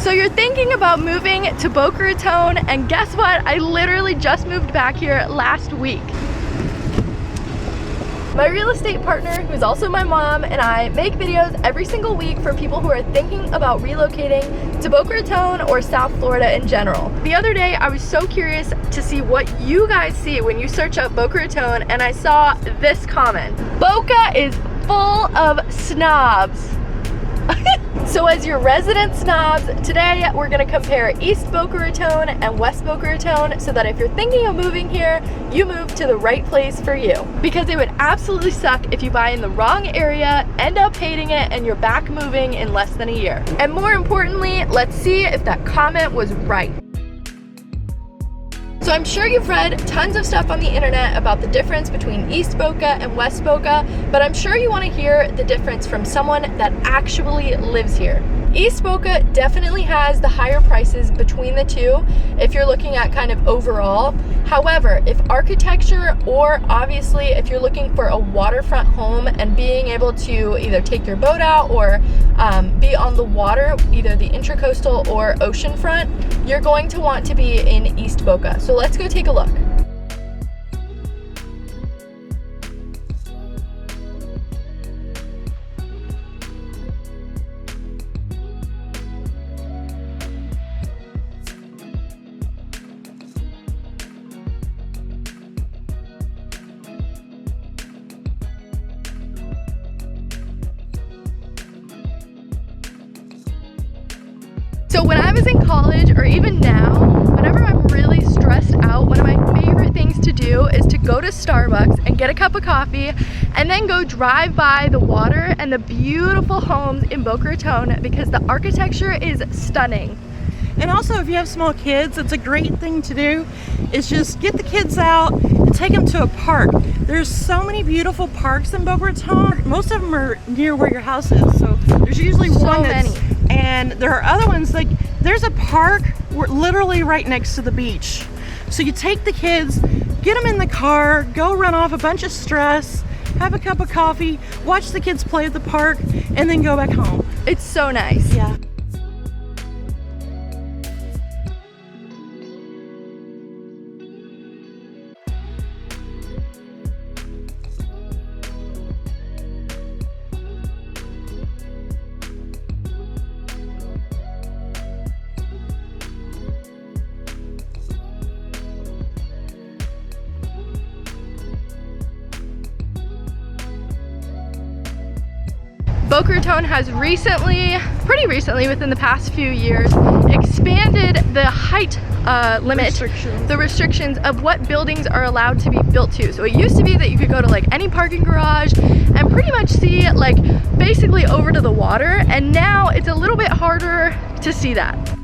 So you're thinking about moving to Boca Raton, and guess what? I literally just moved back here last week. My real estate partner, who's also my mom, and I make videos every single week for people who are thinking about relocating to Boca Raton or South Florida in general. The other day, I was so curious to see what you guys see when you search up Boca Raton, and I saw this comment. Boca is full of snobs. So as your resident snobs, today we're gonna compare East Boca Raton and West Boca Raton so that if you're thinking of moving here, you move to the right place for you. Because it would absolutely suck if you buy in the wrong area, end up hating it, and you're back moving in less than a year. And more importantly, let's see if that comment was right. So I'm sure you've read tons of stuff on the internet about the difference between East Boca and West Boca, but I'm sure you want to hear the difference from someone that actually lives here. East Boca definitely has the higher prices between the two if you're looking at kind of overall. However, if architecture, or obviously if you're looking for a waterfront home and being able to either take your boat out or be on the water, either the intracoastal or oceanfront, you're going to want to be in East Boca. So let's go take a look. So when I was in college, or even now, whenever I'm really stressed out, one of my favorite things to do is to go to Starbucks and get a cup of coffee and then go drive by the water and the beautiful homes in Boca Raton because the architecture is stunning. And also, if you have small kids, it's a great thing to do is just get the kids out and take them to a park. There's so many beautiful parks in Boca Raton. Most of them are near where your house is, so there's usually one that's... And there are other ones, like there's a park literally right next to the beach. So you take the kids, get them in the car, go run off a bunch of stress, have a cup of coffee, watch the kids play at the park, and then go back home. It's so nice. Yeah. Boca Raton has pretty recently, within the past few years, expanded the height limit, the restrictions of what buildings are allowed to be built to. So it used to be that you could go to like any parking garage and pretty much see like basically over to the water, and now it's a little bit harder to see that.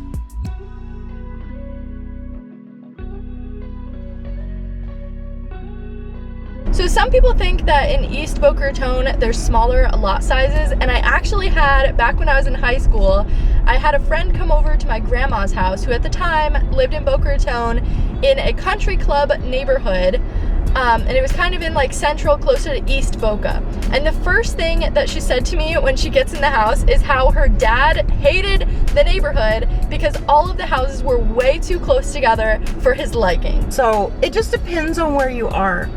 So some people think that in East Boca Raton there's smaller lot sizes, and I actually had, back when I was in high school, I had a friend come over to my grandma's house who at the time lived in Boca Raton in a country club neighborhood, and it was kind of in like central, closer to East Boca. And the first thing that she said to me when she gets in the house is how her dad hated the neighborhood because all of the houses were way too close together for his liking. So it just depends on where you are.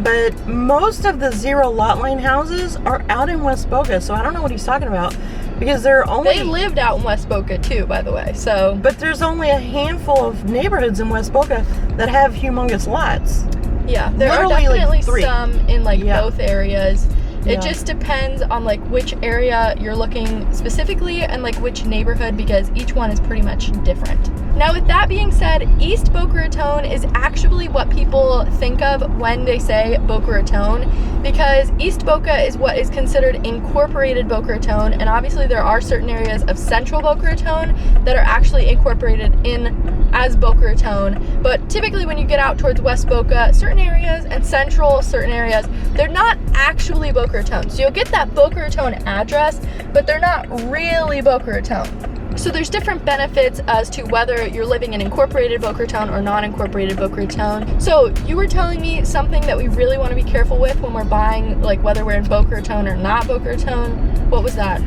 But most of the zero lot line houses are out in West Boca, so I don't know what he's talking about because they lived out in West Boca too, by the way. So, but there's only a handful of neighborhoods in West Boca that have humongous lots. Yeah, there are definitely like some in like both areas. It just depends on like which area you're looking specifically and like which neighborhood, because each one is pretty much different. Now with that being said, East Boca Raton is actually what people think of when they say Boca Raton, because East Boca is what is considered incorporated Boca Raton, and obviously there are certain areas of central Boca Raton that are actually incorporated in as Boca Raton, but typically when you get out towards West Boca, certain areas, and central, certain areas, they're not actually Boca Raton. So you'll get that Boca Raton address, but they're not really Boca Raton. So there's different benefits as to whether you're living in incorporated Boca Raton or non-incorporated Boca Raton. So you were telling me something that we really want to be careful with when we're buying, like whether we're in Boca Raton or not Boca Raton. What was that?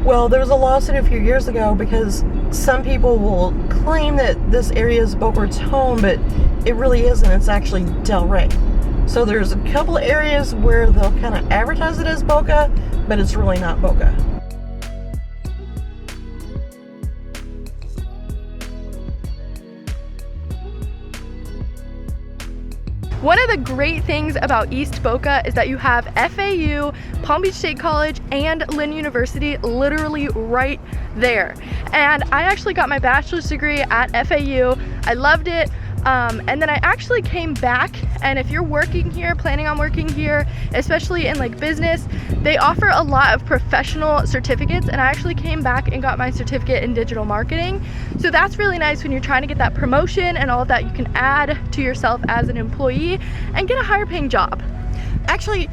Well, there was a lawsuit a few years ago because some people will claim that this area is Boca Raton, but it really isn't. It's actually Del Rey. So there's a couple of areas where they'll kind of advertise it as Boca, but it's really not Boca. One of the great things about East Boca is that you have FAU, Palm Beach State College, and Lynn University literally right there. And I actually got my bachelor's degree at FAU. I loved it. And then I actually came back, and if you're working here, planning on working here, especially in like business, they offer a lot of professional certificates, and I actually came back and got my certificate in digital marketing. So that's really nice when you're trying to get that promotion and all of that you can add to yourself as an employee and get a higher paying job. Actually,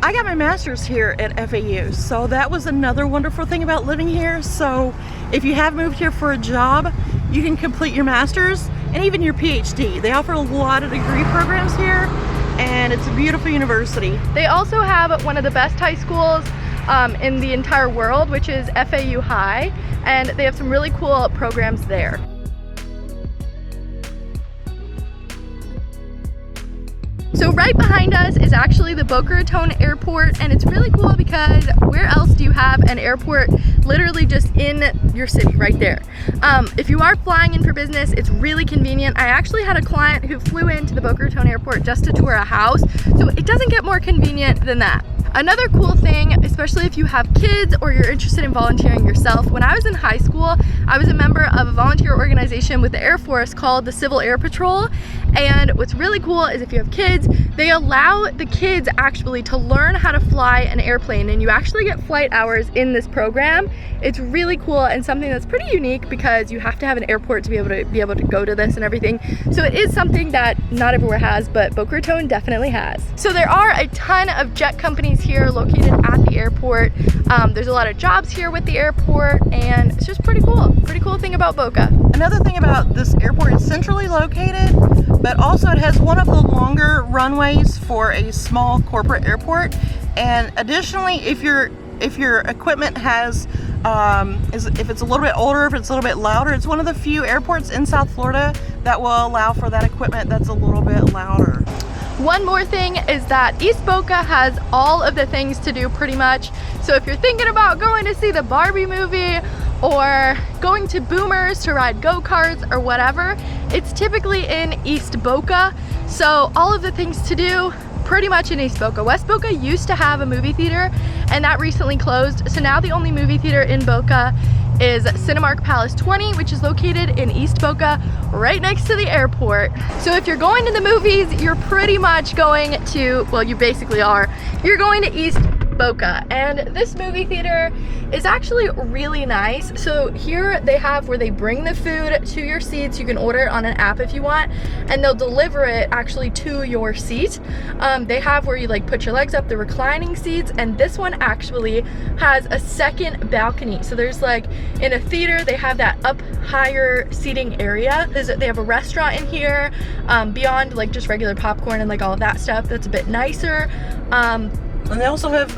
I got my master's here at FAU, so that was another wonderful thing about living here. So if you have moved here for a job, you can complete your master's and even your PhD. They offer a lot of degree programs here, and it's a beautiful university. They also have one of the best high schools in the entire world, which is FAU High, and they have some really cool programs there. So right behind us is actually the Boca Raton Airport, and it's really cool because where else do you have an airport literally just in your city right there? If you are flying in for business, it's really convenient. I actually had a client who flew into the Boca Raton Airport just to tour a house, so it doesn't get more convenient than that. Another cool thing, especially if you have kids or you're interested in volunteering yourself, when I was in high school, I was a member of a volunteer organization with the Air Force called the Civil Air Patrol. And what's really cool is if you have kids, they allow the kids actually to learn how to fly an airplane, and you actually get flight hours in this program. It's really cool and something that's pretty unique because you have to have an airport to be able to go to this and everything. So it is something that not everywhere has, but Boca Raton definitely has. So there are a ton of jet companies here located at the airport. There's a lot of jobs here with the airport, and it's just pretty cool. Pretty cool thing about Boca. Another thing about this airport, it's centrally located, but also it has one of the longer runways for a small corporate airport. And additionally, if your equipment has if it's a little bit older, if it's a little bit louder, it's one of the few airports in South Florida that will allow for that equipment that's a little bit louder. One more thing is that East Boca has all of the things to do pretty much. So if you're thinking about going to see the Barbie movie or going to Boomers to ride go-karts or whatever, it's typically in East Boca. So all of the things to do pretty much in East Boca. West Boca used to have a movie theater, and that recently closed. So now the only movie theater in Boca is Cinemark Palace 20, which is located in East Boca, right next to the airport. So if you're going to the movies, you're pretty much going to, well, you basically are, you're going to East Boca. And this movie theater is actually really nice. So here they have where they bring the food to your seats. You can order it on an app if you want, and they'll deliver it actually to your seat. They have where you like put your legs up, the reclining seats, and this one actually has a second balcony. So there's like, in a theater, they have that up higher seating area. They have a restaurant in here, beyond like just regular popcorn and like all of that stuff that's a bit nicer. And they also have,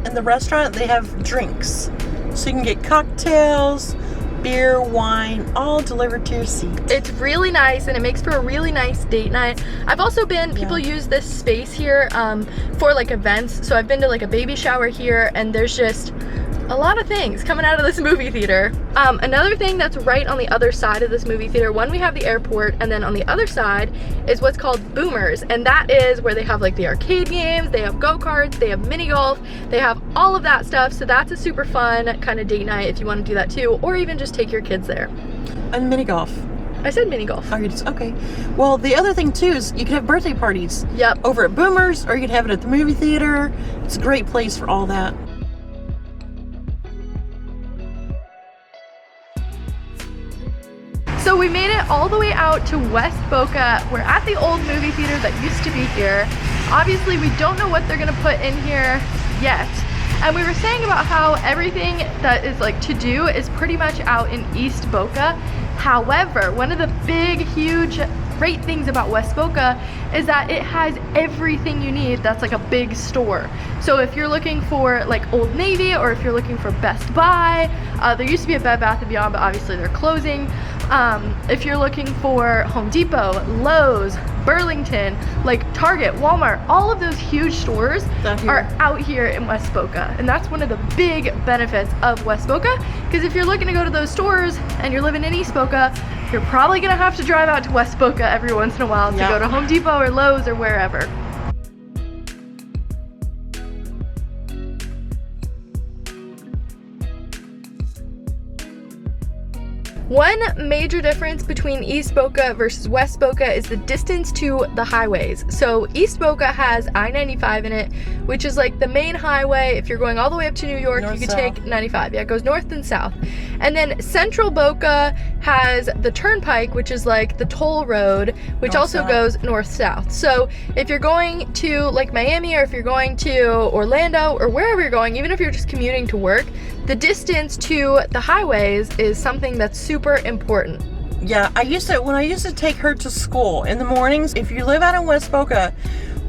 in the restaurant, they have drinks. So you can get cocktails, beer, wine, all delivered to your seat. It's really nice, and it makes for a really nice date night. I've also been, people use this space here for like events. So I've been to like a baby shower here, and there's just a lot of things coming out of this movie theater. Another thing that's right on the other side of this movie theater, one, we have the airport, and then on the other side is what's called Boomers, and that is where they have like the arcade games, they have go-karts, they have mini golf, they have all of that stuff. So that's a super fun kind of date night if you want to do that too, or even just take your kids there. And mini golf. I said mini golf. Oh, you just, okay. Well, the other thing too is you can have birthday parties. Yep. Over at Boomers, or you can have it at the movie theater. It's a great place for all that. So we made it all the way out to West Boca. We're at the old movie theater that used to be here. Obviously, we don't know what they're gonna put in here yet. And we were saying about how everything that is like to do is pretty much out in East Boca. However, one of the big, huge great things about West Boca is that it has everything you need that's like a big store. So if you're looking for like Old Navy, or if you're looking for Best Buy, there used to be a Bed Bath & Beyond, but obviously they're closing. If you're looking for Home Depot, Lowe's, Burlington, like Target, Walmart, all of those huge stores are out here in West Boca. And that's one of the big benefits of West Boca, because if you're looking to go to those stores and you're living in East Boca, you're probably gonna have to drive out to West Boca every once in a while to go to Home Depot or Lowe's or wherever. One major difference between East Boca versus West Boca is the distance to the highways. So East Boca has I-95 in it, which is like the main highway. If you're going all the way up to New York, you could take 95. Yeah, it goes north and south. And then Central Boca has the Turnpike, which is like the toll road, which also goes north-south. So if you're going to like Miami, or if you're going to Orlando, or wherever you're going, even if you're just commuting to work, the distance to the highways is something that's super important. Yeah, when I used to take her to school in the mornings, if you live out in West Boca,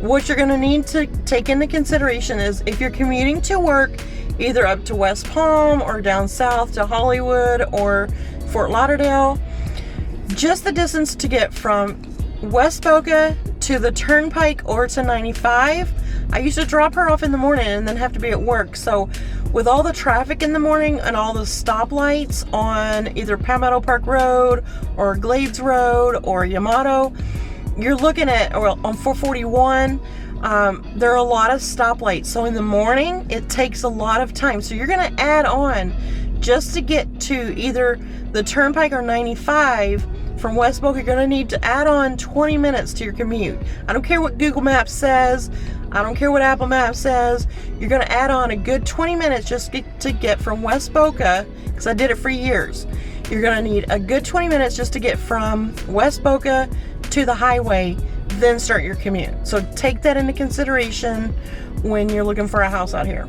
what you're gonna need to take into consideration is if you're commuting to work, either up to West Palm or down south to Hollywood or Fort Lauderdale, just the distance to get from West Boca to the Turnpike or to 95. I used to drop her off in the morning and then have to be at work. So with all the traffic in the morning and all the stoplights on either Palmetto Park Road or Glades Road or Yamato, you're looking at, or on 441, there are a lot of stoplights. So in the morning, it takes a lot of time. So you're gonna add on just to get to either the Turnpike or 95 from West Boca. You're gonna need to add on 20 minutes to your commute. I don't care what Google Maps says. I don't care what Apple Maps says. You're gonna add on a good 20 minutes just to get from West Boca, because I did it for years. You're gonna need a good 20 minutes just to get from West Boca to the highway, then start your commute. So take that into consideration when you're looking for a house out here.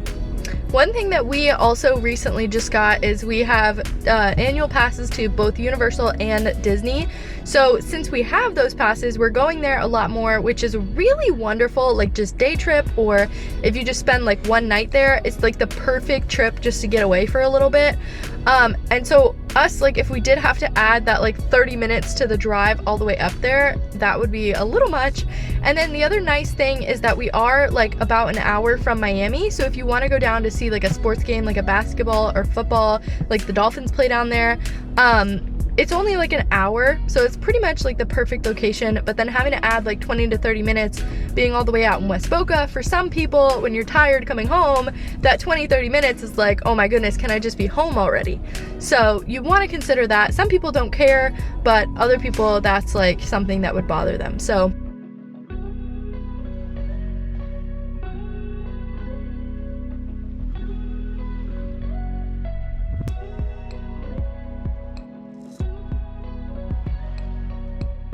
One thing that we also recently just got is we have annual passes to both Universal and Disney. So since we have those passes, we're going there a lot more, which is really wonderful, like just day trip, or if you just spend like one night there, it's like the perfect trip just to get away for a little bit. And so us, like if we did have to add that like 30 minutes to the drive all the way up there, that would be a little much. And then the other nice thing is that we are like about an hour from Miami. So if you want to go down to see like a sports game, like a basketball or football, like the Dolphins play down there, it's only like an hour, so it's pretty much like the perfect location. But then having to add like 20 to 30 minutes being all the way out in West Boca, for some people, when you're tired coming home, that 20-30 minutes is like, oh my goodness, can I just be home already? So you want to consider that. Some people don't care, but other people, that's like something that would bother them. So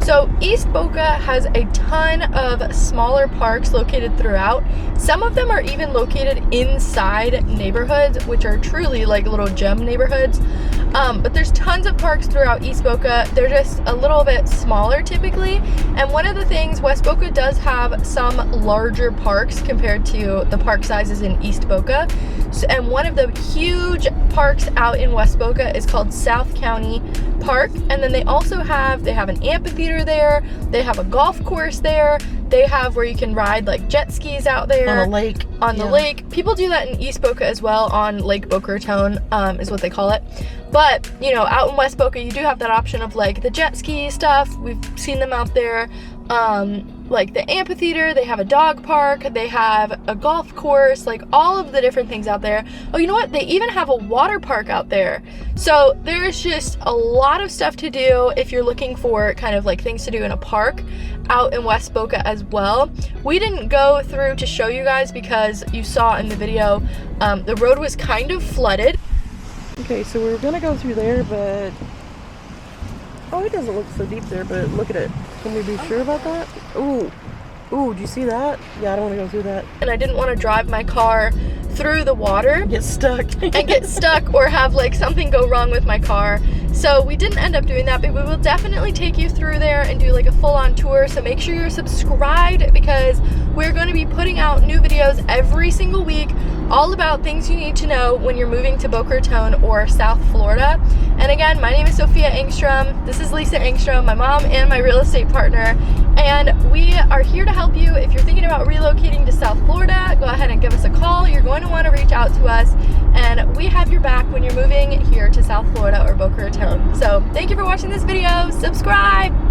So East Boca has a ton of smaller parks located throughout. Some of them are even located inside neighborhoods, which are truly like little gem neighborhoods. But there's tons of parks throughout East Boca. They're just a little bit smaller typically. And one of the things, West Boca does have some larger parks compared to the park sizes in East Boca. And one of the huge parks out in West Boca is called South County Park. And then they also have an amphitheater there, they have a golf course there, they have where you can ride like jet skis out there on a lake. On the lake. People do that in East Boca as well, on Lake Boca Raton, is what they call it. But you know, out in West Boca you do have that option of like the jet ski stuff. We've seen them out there. Like the amphitheater, they have a dog park, they have a golf course, like all of the different things out there. Oh, you know what? They even have a water park out there. So there's just a lot of stuff to do if you're looking for kind of like things to do in a park out in West Boca as well. We didn't go through to show you guys because you saw in the video, the road was kind of flooded. Okay, so we're gonna go through there, but oh, it doesn't look so deep there, but look at it. Can we be sure about that? Ooh, do you see that? Yeah, I don't want to go through that. And I didn't want to drive my car through the water, Get stuck. and get stuck or have like something go wrong with my car. So we didn't end up doing that, but we will definitely take you through there and do like a full-on tour. So make sure you're subscribed, because we're going to be putting out new videos every single week all about things you need to know when you're moving to Boca Raton or South Florida. And again, my name is Sophia Engstrom. This is Lisa Engstrom, my mom and my real estate partner. And we are here to help you. If you're thinking about relocating to South Florida, go ahead and give us a call. You're going to want to reach out to us, and we have your back when you're moving here to South Florida or Boca Raton. So thank you for watching this video. Subscribe.